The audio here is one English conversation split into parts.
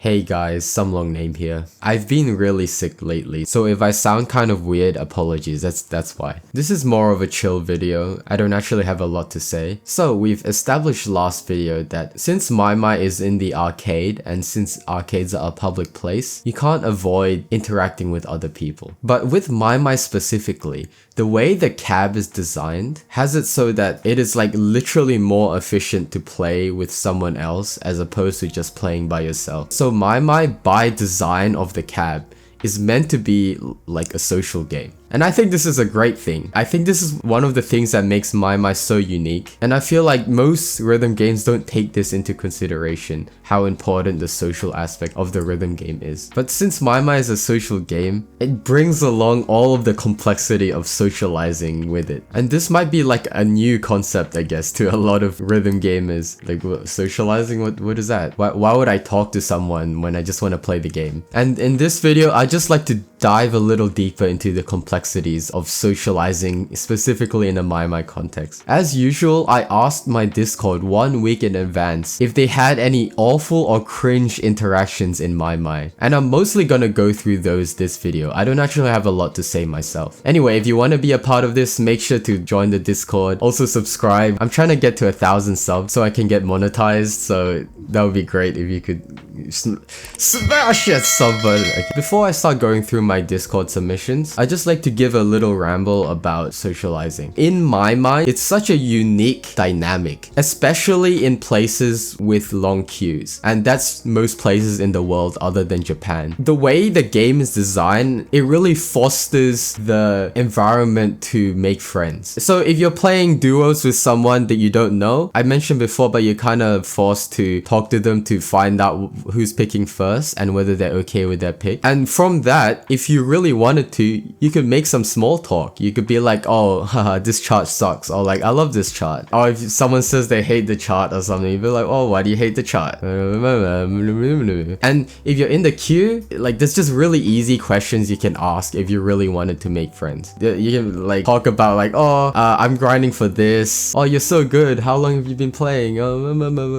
Hey guys, some long name here. I've been really sick lately, so if I sound kind of weird, apologies, that's why. This is more of a chill video. I don't actually have a lot to say. So we've established last video that since Maimai is in the arcade and since arcades are a public place, you can't avoid interacting with other people. But with Maimai specifically, the way the cab is designed has it so that it is like literally more efficient to play with someone else as opposed to just playing by yourself. So Maimai, by design of the cab, is meant to be like a social game. And I think this is a great thing. I think this is one of the things that makes Maimai so unique. And I feel like most rhythm games don't take this into consideration, how important the social aspect of the rhythm game is. But since Maimai is a social game, it brings along all of the complexity of socializing with it. And this might be like a new concept, I guess, to a lot of rhythm gamers. Like, what, socializing? What is that? Why would I talk to someone when I just want to play the game? And in this video, I just like to dive a little deeper into the complexities of socializing, specifically in a Maimai context. As usual, I asked my Discord 1 week in advance if they had any awful or cringe interactions in Maimai, and I'm mostly gonna go through those this video. I don't actually have a lot to say myself. Anyway, if you want to be a part of this, make sure to join the Discord. Also subscribe. I'm trying to get to 1,000 subs so I can get monetized, so that would be great if you could smash that sub button. Okay. Before I start going through my Discord submissions, I just like to give a little ramble about socializing. In Maimai, it's such a unique dynamic, especially in places with long queues, and that's most places in the world other than Japan. The way the game is designed, it really fosters the environment to make friends. So if you're playing duos with someone that you don't know, I mentioned before, but you're kind of forced to talk to them to find out who's picking first and whether they're okay with their pick. And from that, if you really wanted to, you could make some small talk. You could be like, oh, haha, this chart sucks, or like, I love this chart. Or if someone says they hate the chart or something, you'd be like, oh, why do you hate the chart? And if you're in the queue, like, there's just really easy questions you can ask if you really wanted to make friends. You can like talk about like, oh, I'm grinding for this. Oh, you're so good. How long have you been playing?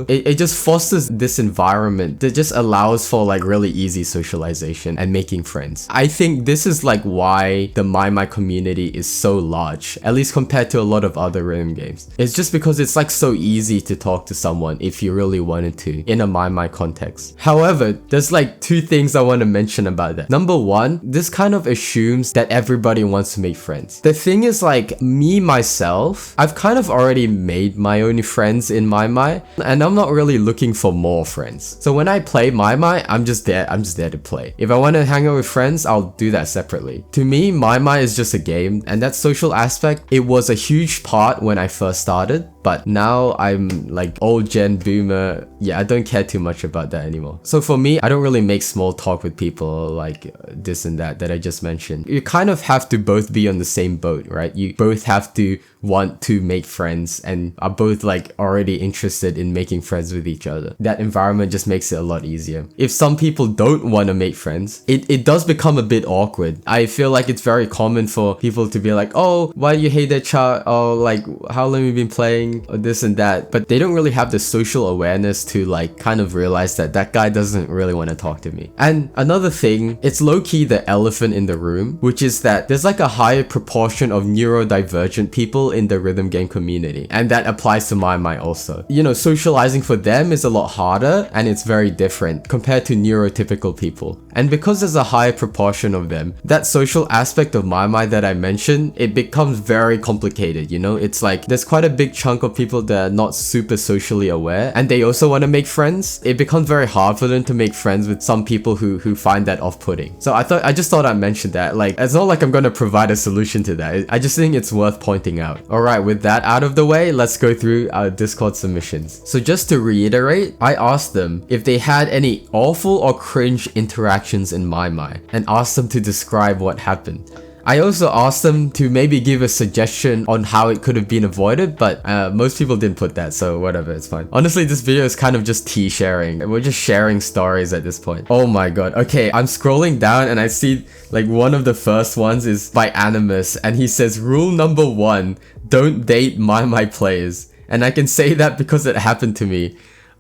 It just fosters this environment that just allows for like really easy socialization and making friends. I think this is like why the Maimai community is so large, at least compared to a lot of other rhythm games. It's just because it's like so easy to talk to someone if you really wanted to in a Maimai context. However, there's like two things I want to mention about that. Number one, this kind of assumes that everybody wants to make friends. The thing is, like, me myself, I've kind of already made my own friends in Maimai, and I'm not really looking for more friends. So when I play Maimai, I'm just there to play. If I want to hang out with friends, I'll do that separately. To me, Maimai is just a game, and that social aspect, it was a huge part when I first started, but now I'm like old gen boomer. Yeah, I don't care too much about that anymore. So for me, I don't really make small talk with people like this and that I just mentioned. You kind of have to both be on the same boat, right? You both have to want to make friends and are both like already interested in making friends with each other. That environment just makes it a lot easier. If some people don't want to make friends, it does become a bit awkward. I feel like it's very common for people to be like, oh, why do you hate that chart? Oh, like, how long have you been playing? Or this and that. But they don't really have the social awareness to like kind of realize that that guy doesn't really want to talk to me. And another thing, it's low-key the elephant in the room, which is that there's like a higher proportion of neurodivergent people in the rhythm game community, and that applies to Maimai also. You know, socializing for them is a lot harder and it's very different compared to neurotypical people. And because there's a higher proportion of them, that social aspect of Maimai that I mentioned, it becomes very complicated, you know? It's like there's quite a big chunk of people that are not super socially aware and they also want to make friends. It becomes very hard for them to make friends with some people who find that off-putting. So I just thought I'd mention that. Like, it's not like I'm gonna provide a solution to that. I just think it's worth pointing out. Alright, with that out of the way, let's go through our Discord submissions. So just to reiterate, I asked them if they had any awful or cringe interactions in Maimai and asked them to describe what happened. I also asked them to maybe give a suggestion on how it could have been avoided, but most people didn't put that, so whatever, it's fine. Honestly, this video is kind of just tea sharing. We're just sharing stories at this point. Oh my god. Okay, I'm scrolling down and I see like one of the first ones is by Animus, and he says, rule number 1, don't date Maimai players. And I can say that because it happened to me.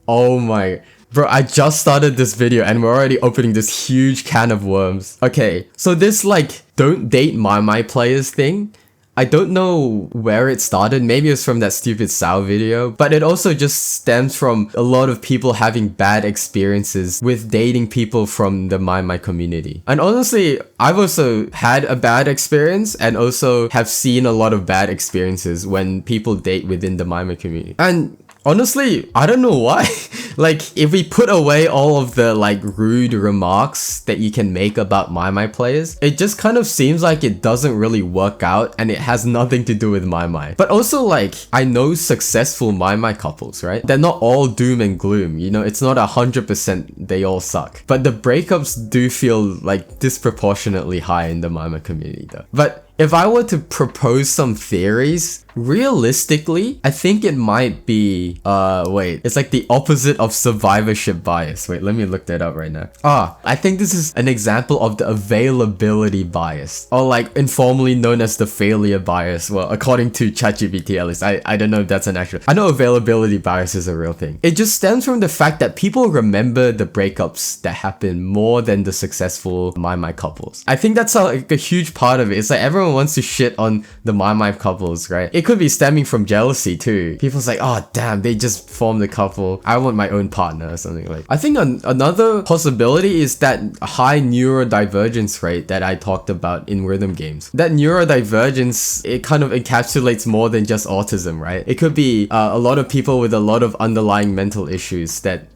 Oh my... Bro, I just started this video and we're already opening this huge can of worms. Okay, so this like don't date Maimai players thing, I don't know where it started. Maybe it's from that stupid Sao video, but it also just stems from a lot of people having bad experiences with dating people from the Maimai community. And honestly, I've also had a bad experience and also have seen a lot of bad experiences when people date within the Maimai community. And honestly, I don't know why. Like, if we put away all of the like rude remarks that you can make about Maimai players, it just kind of seems like it doesn't really work out and it has nothing to do with Maimai. But also like, I know successful Maimai couples, right? They're not all doom and gloom, you know, it's not 100% they all suck. But the breakups do feel like disproportionately high in the Maimai community though. But if I were to propose some theories, realistically, I think it might be, wait, it's like the opposite of survivorship bias. Wait, let me look that up right now. I think this is an example of the availability bias, or like informally known as the failure bias. Well, according to ChatGPT at least. I don't know if that's an actual, I know availability bias is a real thing. It just stems from the fact that people remember the breakups that happen more than the successful Maimai couples. I think that's like a huge part of it. It's like everyone wants to shit on the Maimai couples, right? It could be stemming from jealousy too. People's like, oh damn, they just formed a couple. I want my own partner or something like. I think another possibility is that high neurodivergence rate that I talked about in rhythm games. That neurodivergence, it kind of encapsulates more than just autism, right? It could be a lot of people with a lot of underlying mental issues that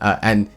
and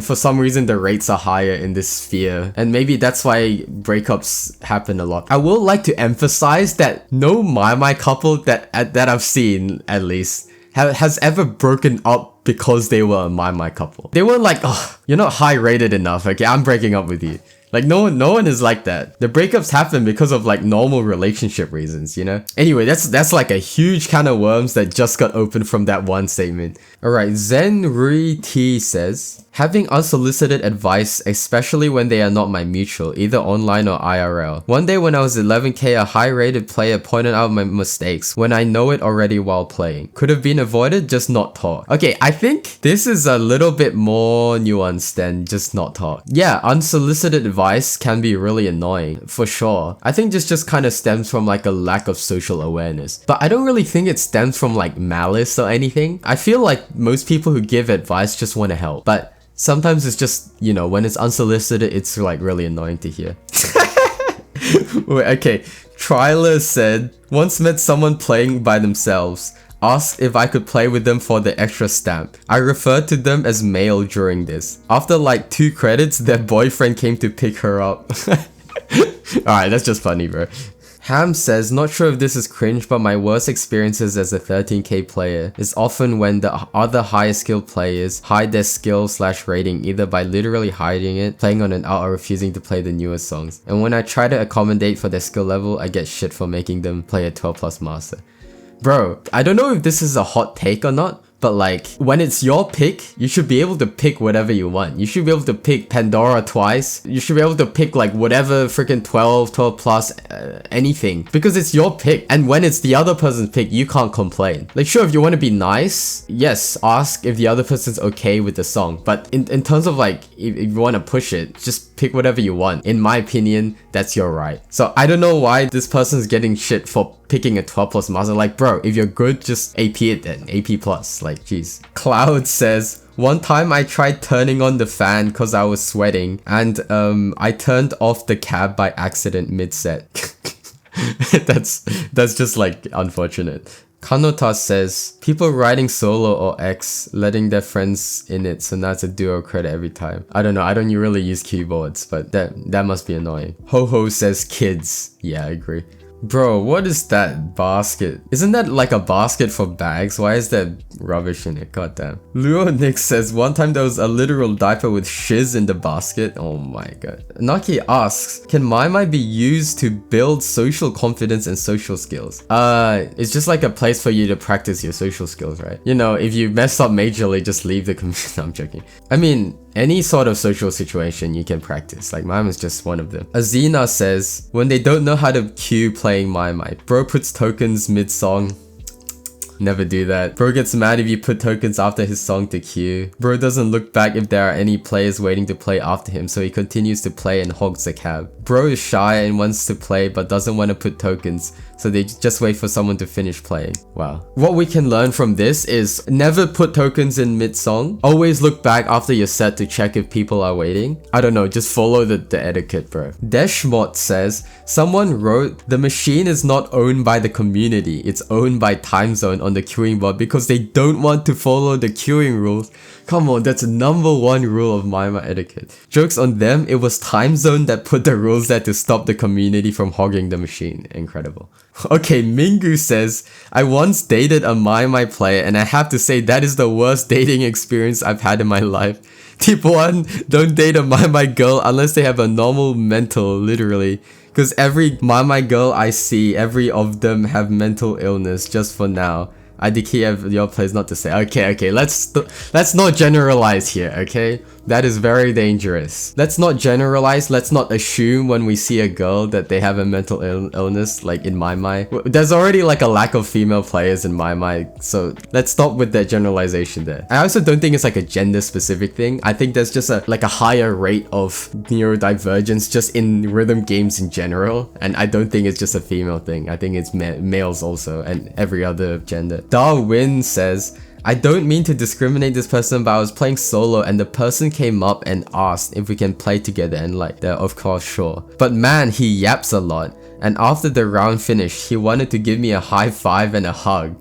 for some reason the rates are higher in this sphere, and maybe that's why breakups happen a lot. I will like to emphasize that no Maimai couple that I've seen at least has ever broken up because they were a Maimai couple. They weren't like, oh, you're not high rated enough, okay, I'm breaking up with you. Like no one is like that. The breakups happen because of like normal relationship reasons, you know? Anyway, that's like a huge can of worms that just got opened from that one statement. Alright, Zenrui T says, having unsolicited advice, especially when they are not my mutual, either online or IRL. One day when I was 11k, a high-rated player pointed out my mistakes when I know it already while playing. Could have been avoided, just not talk. Okay, I think this is a little bit more nuanced than just not talk. Yeah, unsolicited advice can be really annoying, for sure. I think this just kind of stems from like a lack of social awareness. But I don't really think it stems from like malice or anything. I feel like most people who give advice just want to help. But sometimes it's just, you know, when it's unsolicited, it's like really annoying to hear. Wait, okay. Tryler said, once met someone playing by themselves. Asked if I could play with them for the extra stamp. I referred to them as male during this. After like 2 credits, their boyfriend came to pick her up. Alright, that's just funny, bro. Ham says, not sure if this is cringe, but my worst experiences as a 13k player is often when the other higher skilled players hide their skill/rating either by literally hiding it, playing on an out, or refusing to play the newest songs. And when I try to accommodate for their skill level, I get shit for making them play a 12+ master. Bro, I don't know if this is a hot take or not, but like, when it's your pick, you should be able to pick whatever you want. You should be able to pick Pandora twice. You should be able to pick like whatever freaking 12+, anything. Because it's your pick. And when it's the other person's pick, you can't complain. Like sure, if you want to be nice, yes, ask if the other person's okay with the song. But in terms of like, if you want to push it, just pick whatever you want. In my opinion, that's your right. So I don't know why this person's getting shit for picking a 12+ master. Like bro, if you're good, just AP it then. AP+. Like jeez. Cloud says, one time I tried turning on the fan cause I was sweating and I turned off the cab by accident mid-set. that's just like unfortunate. Kanota says, people writing solo or X, letting their friends in it, so now it's a duo credit every time. I don't know, I don't really use keyboards, but that must be annoying. Ho-Ho says kids. Yeah, I agree. Bro, what is that basket? Isn't that like a basket for bags? Why is there rubbish in it? God damn. Luo Nick says, one time there was a literal diaper with shiz in the basket. Oh my god. Naki asks, can Maimai be used to build social confidence and social skills? It's just like a place for you to practice your social skills, right? You know, if you mess up majorly, just leave the community. No, I'm joking. I mean, any sort of social situation you can practice, like Maimai is just one of them. Azina says, when they don't know how to queue playing Maimai, bro puts tokens mid-song. Never do that. Bro gets mad if you put tokens after his song to queue. Bro doesn't look back if there are any players waiting to play after him, so he continues to play and hogs the cab. Bro is shy and wants to play but doesn't want to put tokens, so they just wait for someone to finish playing. Wow. What we can learn from this is never put tokens in mid-song. Always look back after your set to check if people are waiting. I don't know, just follow the etiquette, bro. Deshmot says, someone wrote, the machine is not owned by the community, it's owned by time zone on the queuing bot because they don't want to follow the queuing rules. Come on, that's #1 rule of Maimai etiquette. Jokes on them, it was time zone that put the rules there to stop the community from hogging the machine. Incredible. Okay, Mingu says, I once dated a Maimai player and I have to say that is the worst dating experience I've had in my life. Tip 1, don't date a Maimai girl unless they have a normal mental, literally. Because every Maimai girl I see, every of them have mental illness just for now. I declare your place not to say. Okay, let's not generalize here, okay? That is very dangerous. Let's not generalize, let's not assume when we see a girl that they have a mental illness, like in Maimai. There's already like a lack of female players in Maimai, so let's stop with that generalization there. I also don't think it's like a gender specific thing. I think there's just a higher rate of neurodivergence just in rhythm games in general, and I don't think it's just a female thing. I think it's males also, and every other gender. Darwin says, I don't mean to discriminate this person, but I was playing solo and the person came up and asked if we can play together, and like, they're of course sure. But man, he yaps a lot, and after the round finished, he wanted to give me a high five and a hug.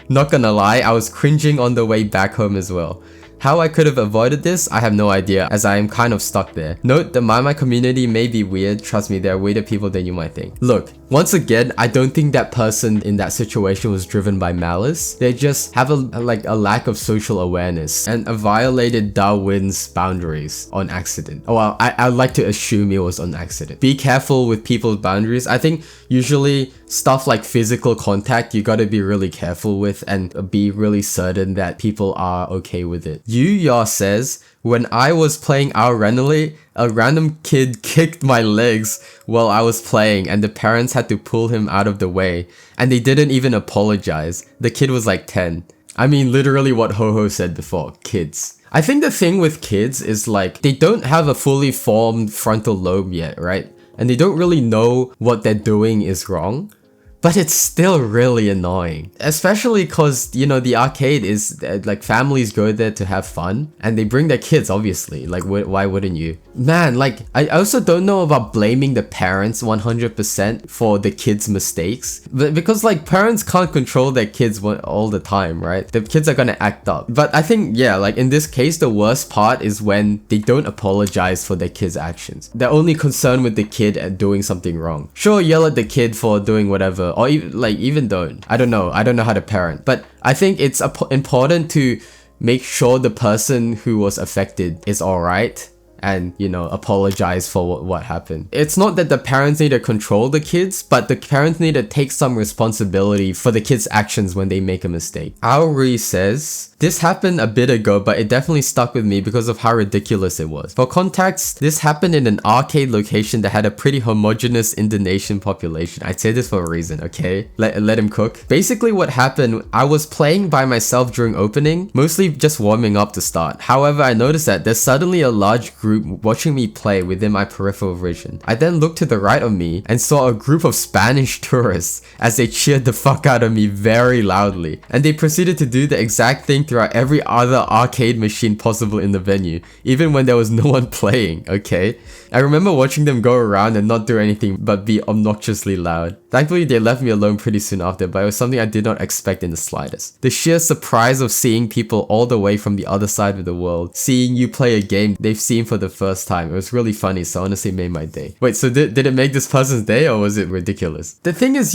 Not gonna lie, I was cringing on the way back home as well. How I could have avoided this, I have no idea, as I am kind of stuck there. Note, the Maimai community may be weird, trust me, there are weirder people than you might think. Look, once again, I don't think that person in that situation was driven by malice. They just have a lack of social awareness and violated Darwin's boundaries on accident. Oh well, I'd like to assume it was on accident. Be careful with people's boundaries. I think usually stuff like physical contact, you gotta be really careful with and be really certain that people are okay with it. Yu says, when I was playing randomly, a random kid kicked my legs while I was playing and the parents had to pull him out of the way and they didn't even apologize. The kid was like 10. I mean, literally what Ho-Ho said before, kids. I think the thing with kids is like, they don't have a fully formed frontal lobe yet, right? And they don't really know what they're doing is wrong. But it's still really annoying. Especially because, you know, the arcade is, like, families go there to have fun. And they bring their kids, obviously. Like, why wouldn't you? Man, like, I also don't know about blaming the parents 100% for the kids' mistakes. But because, like, parents can't control their kids all the time, right? The kids are gonna act up. But I think, yeah, like, in this case, the worst part is when they don't apologize for their kids' actions. They're only concerned with the kid and doing something wrong. Sure, yell at the kid for doing whatever. Or even don't. I don't know how to parent. But I think it's important to make sure the person who was affected is alright and, you know, apologize for what happened. It's not that the parents need to control the kids, but the parents need to take some responsibility for the kids' actions when they make a mistake. Auri says, this happened a bit ago, but it definitely stuck with me because of how ridiculous it was. For context, this happened in an arcade location that had a pretty homogeneous Indonesian population. I'd say this for a reason, okay? Let him cook. Basically what happened, I was playing by myself during opening, mostly just warming up to start. However, I noticed that there's suddenly a large group watching me play within my peripheral vision. I then looked to the right of me and saw a group of Spanish tourists as they cheered the fuck out of me very loudly. And they proceeded to do the exact thing throughout every other arcade machine possible in the venue, even when there was no one playing, okay? I remember watching them go around and not do anything but be obnoxiously loud. Thankfully, they left me alone pretty soon after, but it was something I did not expect in the slightest. The sheer surprise of seeing people all the way from the other side of the world, seeing you play a game they've seen for the first time, it was really funny, so honestly made my day. Wait, so did it make this person's day or was it ridiculous? The thing is,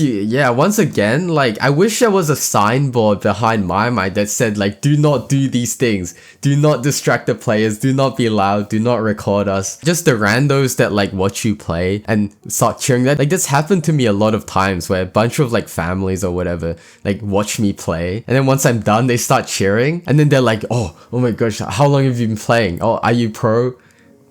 once again, like, I wish there was a signboard behind Maimai that said, like, do not do these things. Do not distract the players, do not be loud, do not record us. Just the randos that, like, watch you play and start cheering that. Like, this happened to me a lot of times where a bunch of, like, families or whatever, like, watch me play. And then once I'm done, they start cheering. And then they're like, oh my gosh, how long have you been playing? Oh, are you pro?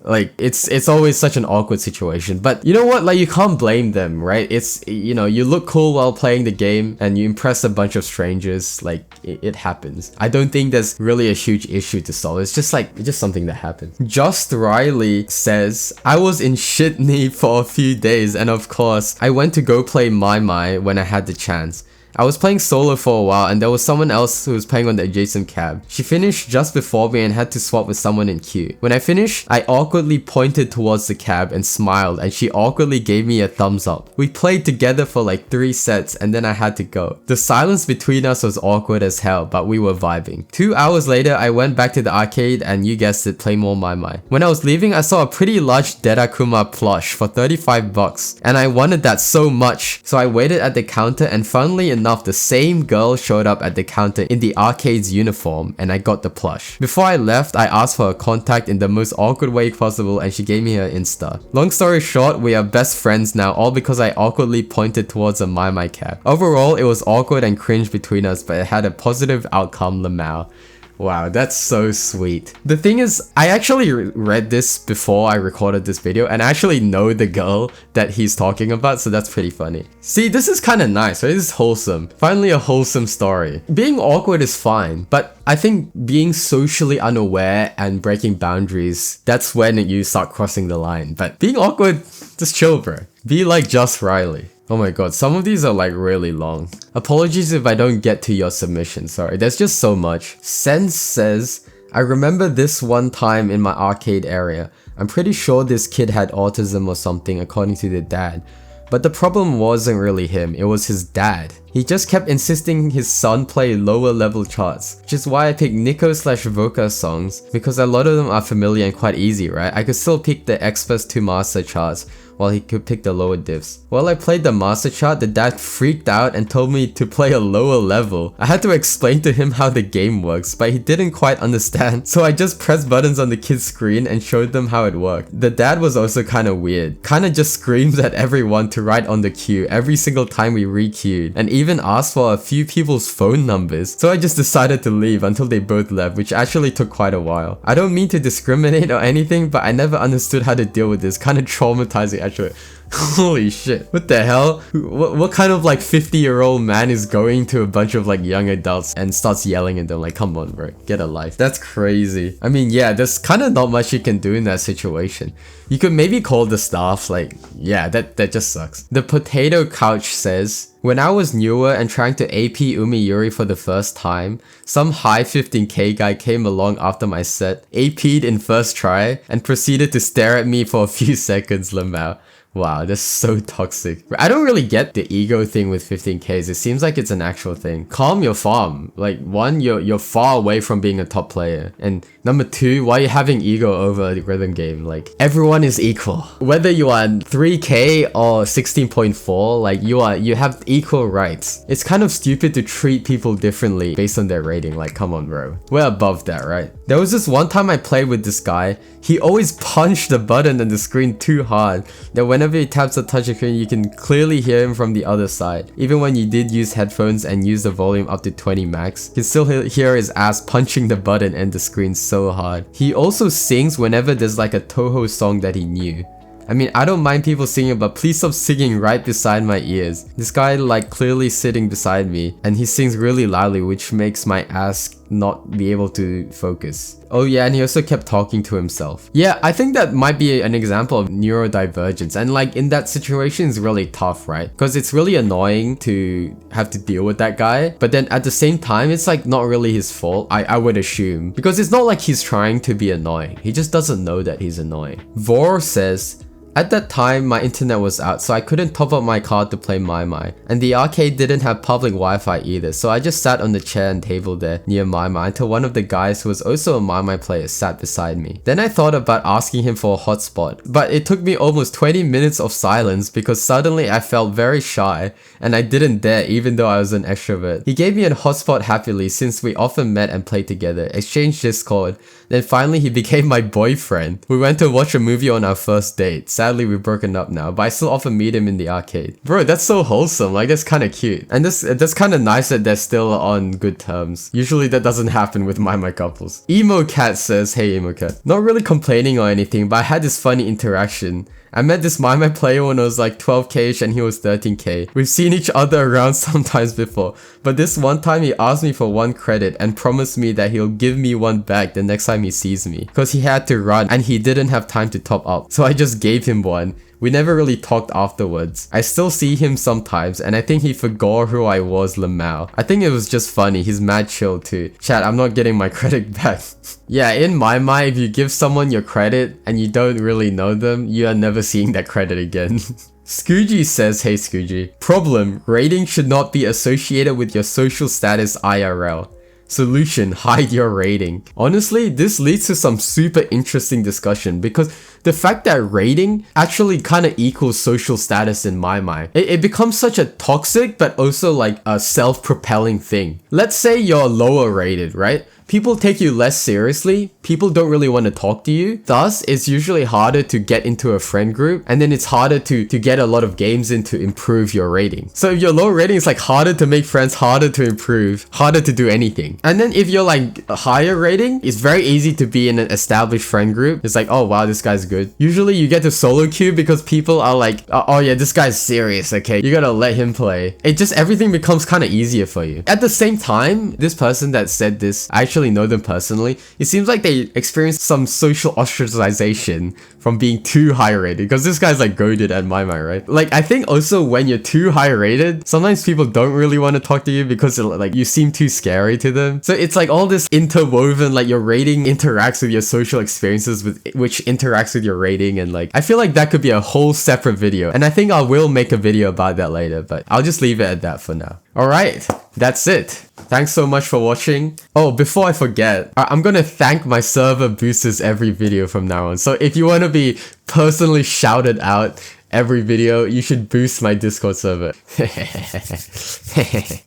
Like, it's always such an awkward situation. But you know what? Like, you can't blame them, right? It's, you know, you look cool while playing the game and you impress a bunch of strangers. Like, it happens. I don't think there's really a huge issue to solve. It's just like, it's just something that happened. Just Riley says, I was in shit knee for a few days, and of course, I went to go play Maimai when I had the chance. I was playing solo for a while and there was someone else who was playing on the adjacent cab. She finished just before me and had to swap with someone in queue. When I finished, I awkwardly pointed towards the cab and smiled, and she awkwardly gave me a thumbs up. We played together for like 3 sets and then I had to go. The silence between us was awkward as hell, but we were vibing. 2 hours later, I went back to the arcade and you guessed it, play more Maimai. When I was leaving, I saw a pretty large Derakuma plush for 35 bucks and I wanted that so much. So I waited at the counter and funnily enough, the same girl showed up at the counter in the arcade's uniform and I got the plush. Before I left, I asked for her contact in the most awkward way possible and she gave me her Insta. Long story short, we are best friends now, all because I awkwardly pointed towards a Maimai cab. Overall, it was awkward and cringe between us, but it had a positive outcome, lamau. Wow, that's so sweet. The thing is, I actually read this before I recorded this video and I actually know the girl that he's talking about, so that's pretty funny. See, this is kind of nice, right? This is wholesome. Finally a wholesome story. Being awkward is fine, but I think being socially unaware and breaking boundaries, that's when you start crossing the line. But being awkward, just chill, bro. Be like Just Riley. Oh my god, some of these are like really long. Apologies if I don't get to your submission, sorry. There's just so much. Sense says, I remember this one time in my arcade area. I'm pretty sure this kid had autism or something according to the dad. But the problem wasn't really him, it was his dad. He just kept insisting his son play lower level charts, which is why I picked Nico/Voca songs, because a lot of them are familiar and quite easy, right? I could still pick the Express to Master charts, while he could pick the lower diffs. While I played the Master chart, the dad freaked out and told me to play a lower level. I had to explain to him how the game works, but he didn't quite understand, so I just pressed buttons on the kid's screen and showed them how it worked. The dad was also kinda weird, kinda just screamed at everyone to write on the queue every single time we re-queued, and even asked for a few people's phone numbers, so I just decided to leave until they both left, which actually took quite a while. I don't mean to discriminate or anything, but I never understood how to deal with this, kinda traumatizing actually. Holy shit. What the hell? What kind of like 50-year-old man is going to a bunch of like young adults and starts yelling at them like, come on bro, get a life. That's crazy. I mean, yeah, there's kind of not much you can do in that situation. You could maybe call the staff, like, yeah, that just sucks. The Potato Couch says, when I was newer and trying to AP Umiyuri for the first time, some high 15k guy came along after my set, AP'd in first try, and proceeded to stare at me for a few seconds, lamau. Wow, that's so toxic. I don't really get the ego thing with 15Ks. It seems like it's an actual thing. Calm your farm. Like, one, you're far away from being a top player. And number two, why are you having ego over the rhythm game? Like, everyone is equal. Whether you are 3K or 16.4, like, you have equal rights. It's kind of stupid to treat people differently based on their rating. Like, come on, bro. We're above that, right? There was this one time I played with this guy. He always punched the button on the screen too hard that whenever he taps the touchscreen, you can clearly hear him from the other side. Even when you did use headphones and use the volume up to 20 max, you can still hear his ass punching the button and the screen so hard. He also sings whenever there's like a Toho song that he knew. I mean, I don't mind people singing, but please stop singing right beside my ears. This guy like clearly sitting beside me and he sings really loudly, which makes my ass not be able to focus. Oh yeah, and he also kept talking to himself. Yeah, I think that might be an example of neurodivergence, and like in that situation it's really tough, right? Because it's really annoying to have to deal with that guy, but then at the same time it's like not really his fault, I would assume, because it's not like he's trying to be annoying, he just doesn't know that he's annoying. Vor says, at that time, my internet was out, so I couldn't top up my card to play Maimai. And the arcade didn't have public Wi-Fi either, so I just sat on the chair and table there near Maimai until one of the guys who was also a Maimai player sat beside me. Then I thought about asking him for a hotspot, but it took me almost 20 minutes of silence because suddenly I felt very shy and I didn't dare even though I was an extrovert. He gave me a hotspot happily since we often met and played together, exchanged Discord, then finally he became my boyfriend. We went to watch a movie on our first date. sadly we've broken up now, but I still often meet him in the arcade. Bro, that's so wholesome. Like, that's kind of cute. And that's kind of nice that they're still on good terms. Usually that doesn't happen with my couples. Emo Cat says, hey Emo Cat. Not really complaining or anything, but I had this funny interaction. I met this Maimai player when I was like 12k and he was 13k. We've seen each other around sometimes before, but this one time he asked me for 1 credit and promised me that he'll give me 1 back the next time he sees me, because he had to run and he didn't have time to top up. So I just gave him 1. We never really talked afterwards. I still see him sometimes and I think he forgot who I was, Lamau. I think it was just funny. He's mad chill too. Chat, I'm not getting my credit back. Yeah, in my mind, if you give someone your credit and you don't really know them, you are never seeing that credit again. Scoogy says, hey Scoogy. Problem, rating should not be associated with your social status IRL. Solution, hide your rating. Honestly, this leads to some super interesting discussion because the fact that rating actually kind of equals social status in my mind, it becomes such a toxic but also like a self-propelling thing. Let's say you're lower rated, right? People take you less seriously, people don't really want to talk to you, thus it's usually harder to get into a friend group, and then it's harder to get a lot of games in to improve your rating. So if you're low rating, it's like harder to make friends, harder to improve, harder to do anything. And then if you're like a higher rating, it's very easy to be in an established friend group. It's like, oh wow, this guy's good. Usually you get to solo queue because people are like, oh yeah, this guy's serious, okay, you gotta let him play. It just, everything becomes kind of easier for you. At the same time, this person that said this, I actually know them personally. It seems like they experienced some social ostracization from being too high rated, because this guy's like goated at Maimai, right? Like, I think also when you're too high rated, sometimes people don't really want to talk to you because like you seem too scary to them. So it's like all this interwoven, like your rating interacts with your social experiences, which interacts with your rating, and like I feel like that could be a whole separate video, and I think I will make a video about that later, but I'll just leave it at that for now. Alright, that's it. Thanks so much for watching. Oh, before I forget, I'm gonna thank my server boosters every video from now on. So if you want to be personally shouted out every video, you should boost my Discord server.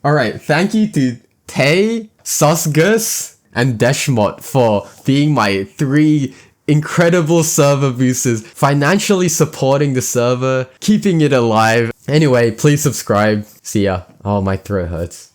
Alright, thank you to Tay, Susgus, and Deshmot for being my 3 incredible server boosters, financially supporting the server, keeping it alive. Anyway, please subscribe. See ya. Oh, my throat hurts.